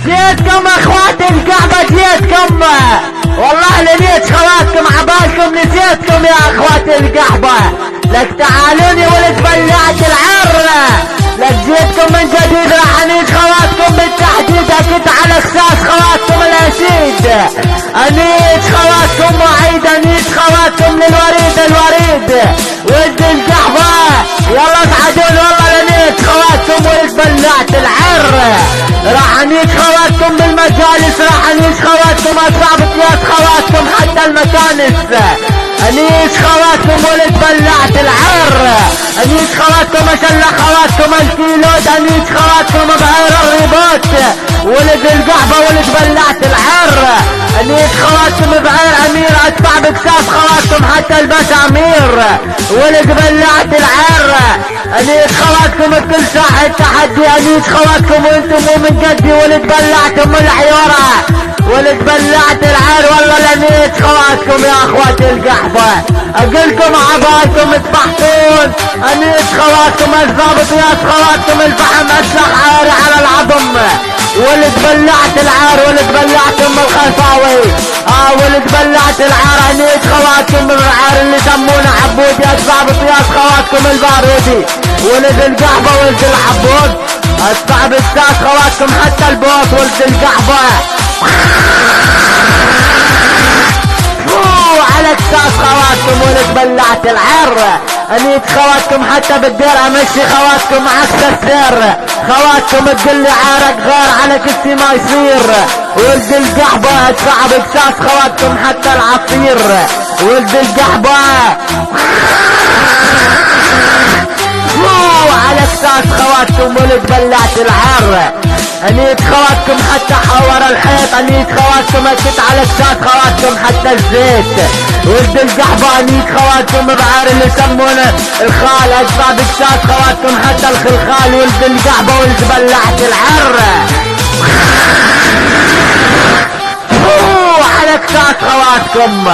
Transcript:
جيتكم اخوات الكعبة جيتكم، والله لنيت خواتكم عبالكم نسيتكم يا اخوات الكعبة. لك تعالون يا ولد بلعت العر، لك جيتكم من جديد راح انيد خواتكم بالتحديد، اكيد على اساس خواتكم الاسيد. انيد خواتكم وعيد، انيد خواتكم للوريد الوريد ولد الكعبة. يلا اصعدون والله لنيت خواتكم ولد بلعت العر. راح انيد خواتكم بالمجالس، راح انيد خواتكم اصعب قياس خواتكم حتى المكانس. انيس خواتكم ولد بلعت العر، انيس خواتكم اشلح خواتكم الكيلود، انيس خواتكم بعير الريبوت ولد القحبة ولد بلعت العر. انيس خواتكم بعير امير ادفع بكساف خواتكم حتى المسامير ولد بلعت العر. انيس خواتكم بكل ساحة تحدي، انيس خواتكم وانتم مو من قدي ولد بلعتم العيورة ولد بلعت العار. والله لنيت خواتكم يا اخوات القحبة، اقلكم عبالكم تفحطون. انيت خواتكم الضابط يا خواتكم الفحم اسلح عاري على العظم ولد بلعت العار ولد بلعتم الخلفاوي. ولد بلعت العار. انيت خواتكم العار اللي سمونه عبود يا ضابط يا خواتكم البارودي ولد القحبة ولد العبود. ادفع بالساس خواتكم حتى البوط ولد القحبة. على كساس خواتكم ولد بلعت العر. انيت خواتكم حتى بالدير امشي خواتكم عكس السير، خواتكم تقلي عارك غير على كسي ما يصير ولد القحبة. ادفع بكساس خواتكم حتى العصير ولد القحبة. على كساس خواتكم ولد بلعت العر. انيت خواتكم حتى حور الحيط، انيت خواتكم اكت على كساس خواتكم حتى الزيت ولد القحبة. انيت خواتكم بعار اللي يسمونه الخال، ادفع بكساس خواتكم حتى الخلخال ولد القحبة ولد بلعت العر. على كساس خواتكم.